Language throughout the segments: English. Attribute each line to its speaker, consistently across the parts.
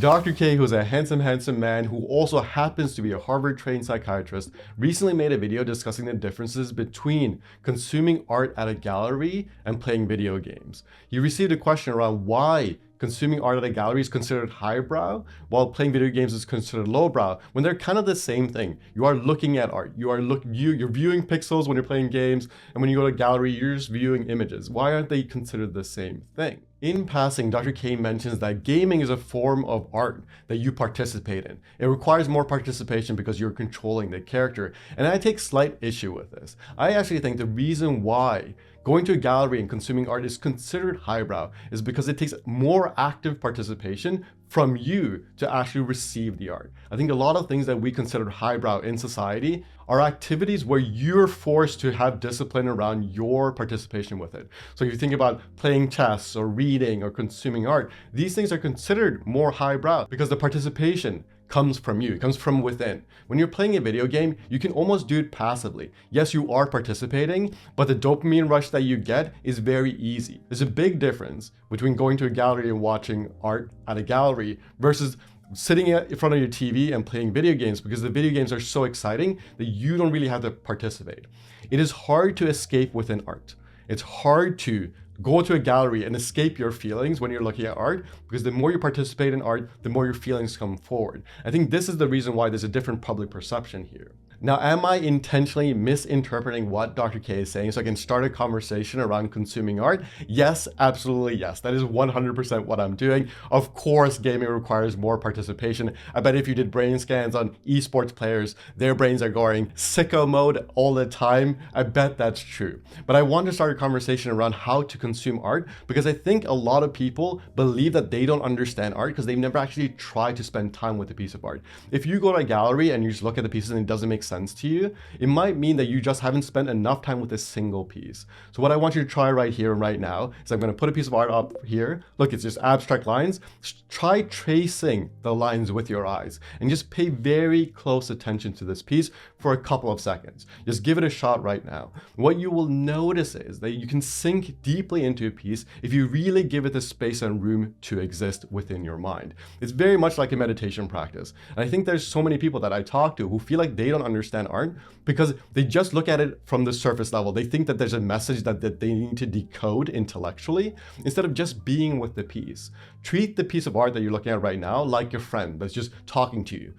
Speaker 1: Dr. K, who's a handsome man who also happens to be a Harvard-trained psychiatrist, recently made a video discussing the differences between consuming art at a gallery and playing video games. He received a question around why consuming art at a gallery is considered highbrow, while playing video games is considered lowbrow, when they're kind of the same thing. You are looking at art. You're viewing pixels when you're playing games, and when you go to a gallery, you're just viewing images. Why aren't they considered the same thing? In passing, Dr. K mentions that gaming is a form of art that you participate in. It requires more participation because you're controlling the character, and I take slight issue with this. I actually think the reason why going to a gallery and consuming art is considered highbrow is because it takes more active participation from you to actually receive the art. I think a lot of things that we consider highbrow in society are activities where you're forced to have discipline around your participation with it. So if you think about playing chess or reading or consuming art, these things are considered more highbrow because the participation comes from you, it comes from within. When you're playing a video game, you can almost do it passively. Yes, you are participating, but the dopamine rush that you get is very easy. There's a big difference between going to a gallery and watching art at a gallery versus sitting in front of your TV and playing video games, because the video games are so exciting that you don't really have to participate. It is hard to escape within art. It's hard to go to a gallery and escape your feelings when you're looking at art, because the more you participate in art, the more your feelings come forward. I think this is the reason why there's a different public perception here. Now, am I intentionally misinterpreting what Dr. K is saying so I can start a conversation around consuming art? Yes, absolutely yes. That is 100% what I'm doing. Of course, gaming requires more participation. I bet if you did brain scans on esports players, their brains are going sicko mode all the time. I bet that's true. But I want to start a conversation around how to consume art, because I think a lot of people believe that they don't understand art because they've never actually tried to spend time with a piece of art. If you go to a gallery and you just look at the pieces and it doesn't make sense to you, it might mean that you just haven't spent enough time with a single piece. So what I want you to try right here and right now is I'm going to put a piece of art up here. Look, it's just abstract lines. Try tracing the lines with your eyes and just pay very close attention to this piece for a couple of seconds. Just give it a shot right now. What you will notice is that you can sink deeply into a piece if you really give it the space and room to exist within your mind. It's very much like a meditation practice. And I think there's so many people that I talk to who feel like they don't understand art because they just look at it from the surface level. They think that there's a message that they need to decode intellectually instead of just being with the piece. Treat the piece of art that you're looking at right now like your friend that's just talking to you.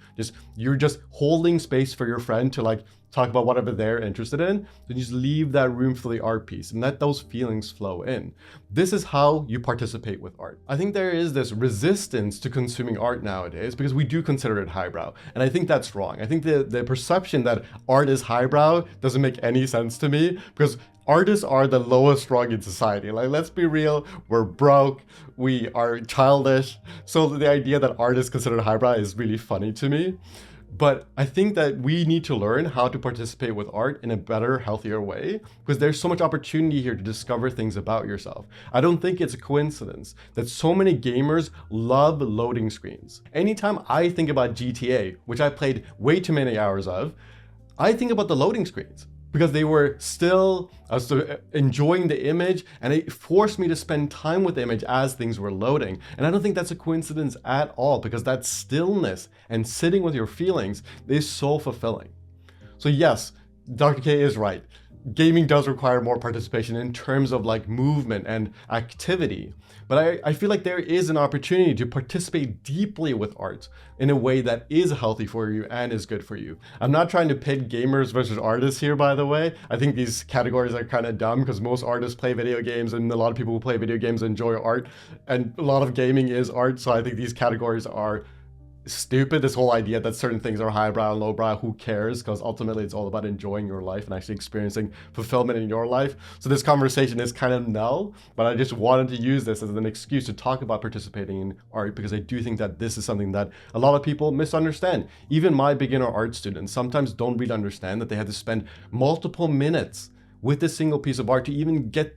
Speaker 1: You're just holding space for your friend to talk about whatever they're interested in, then just leave that room for the art piece and let those feelings flow in. This is how you participate with art. I think there is this resistance to consuming art nowadays because we do consider it highbrow, and I think that's wrong. I think the perception that art is highbrow doesn't make any sense to me, because artists are the lowest rung in society. Let's be real, we're broke, we are childish, so the idea that art is considered highbrow is really funny to me. But I think that we need to learn how to participate with art in a better, healthier way, because there's so much opportunity here to discover things about yourself. I don't think it's a coincidence that so many gamers love loading screens. Anytime I think about GTA, which I played way too many hours of, I think about the loading screens, because they were still enjoying the image, and it forced me to spend time with the image as things were loading. And I don't think that's a coincidence at all, because that stillness and sitting with your feelings is so fulfilling. So yes, Dr. K is right. Gaming does require more participation in terms of movement and activity. But I feel like there is an opportunity to participate deeply with art in a way that is healthy for you and is good for you. I'm not trying to pit gamers versus artists here, by the way. I think these categories are kind of dumb because most artists play video games and a lot of people who play video games enjoy art, and a lot of gaming is art. So I think these categories are stupid. This whole idea that certain things are highbrow and lowbrow, who cares? Because ultimately it's all about enjoying your life and actually experiencing fulfillment in your life. So this conversation is kind of null, but I just wanted to use this as an excuse to talk about participating in art, because I do think that this is something that a lot of people misunderstand. Even my beginner art students sometimes don't really understand that they have to spend multiple minutes with a single piece of art to even get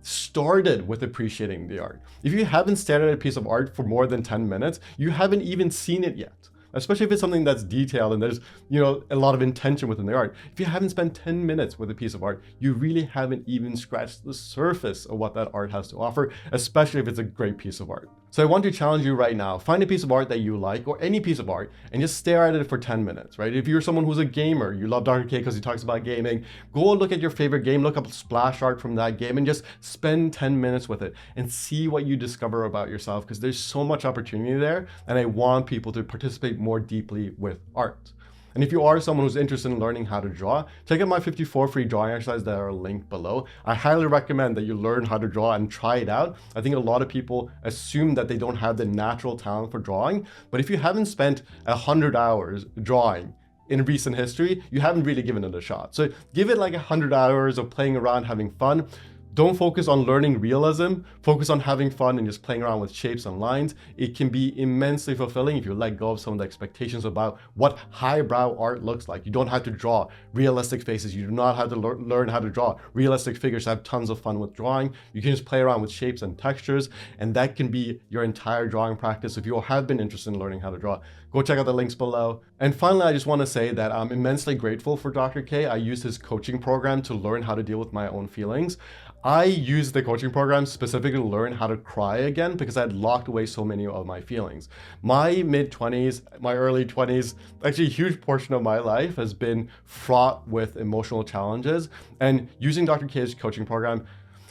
Speaker 1: started with appreciating the art. If you haven't stared at a piece of art for more than 10 minutes, you haven't even seen it yet. Especially if it's something that's detailed and there's, a lot of intention within the art. If you haven't spent 10 minutes with a piece of art, you really haven't even scratched the surface of what that art has to offer, especially if it's a great piece of art. So I want to challenge you right now. Find a piece of art that you like, or any piece of art, and just stare at it for 10 minutes, right? If you're someone who's a gamer, you love Dr. K because he talks about gaming, go look at your favorite game, look up splash art from that game, and just spend 10 minutes with it and see what you discover about yourself, because there's so much opportunity there, and I want people to participate more deeply with art. And if you are someone who's interested in learning how to draw, check out my 54 free drawing exercises that are linked below. I highly recommend that you learn how to draw and try it out. I think a lot of people assume that they don't have the natural talent for drawing, but if you haven't spent 100 hours drawing in recent history, you haven't really given it a shot. So give it like 100 hours of playing around, having fun. Don't focus on learning realism, focus on having fun and just playing around with shapes and lines. It can be immensely fulfilling if you let go of some of the expectations about what highbrow art looks like. You don't have to draw realistic faces. You do not have to learn how to draw realistic figures to have tons of fun with drawing. You can just play around with shapes and textures, and that can be your entire drawing practice. If you have been interested in learning how to draw, go check out the links below. And finally, I just want to say that I'm immensely grateful for Dr. K. I use his coaching program to learn how to deal with my own feelings. I used the coaching program specifically to learn how to cry again because I had locked away so many of my feelings. My mid-20s, my early 20s, actually a huge portion of my life has been fraught with emotional challenges, and using Dr. K's coaching program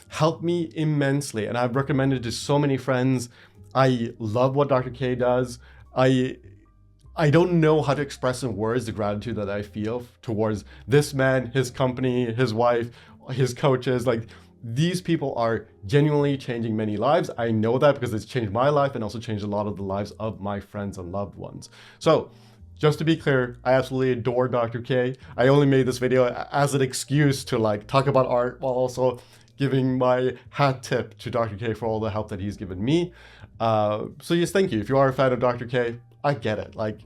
Speaker 1: helped me immensely, and I've recommended it to so many friends. I love what Dr. K does. I don't know how to express in words the gratitude that I feel towards this man, his company, his wife, his coaches. Like, these people are genuinely changing many lives. I know that because it's changed my life and also changed a lot of the lives of my friends and loved ones. So just to be clear, I absolutely adore Dr. K. I only made this video as an excuse to like talk about art while also giving my hat tip to Dr. K for all the help that he's given me. So yes, thank you. If you are a fan of Dr. K, I get it. Like,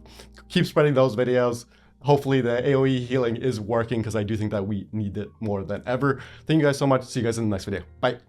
Speaker 1: keep spreading those videos. Hopefully the AOE healing is working because I do think that we need it more than ever. Thank you guys so much. See you guys in the next video. Bye.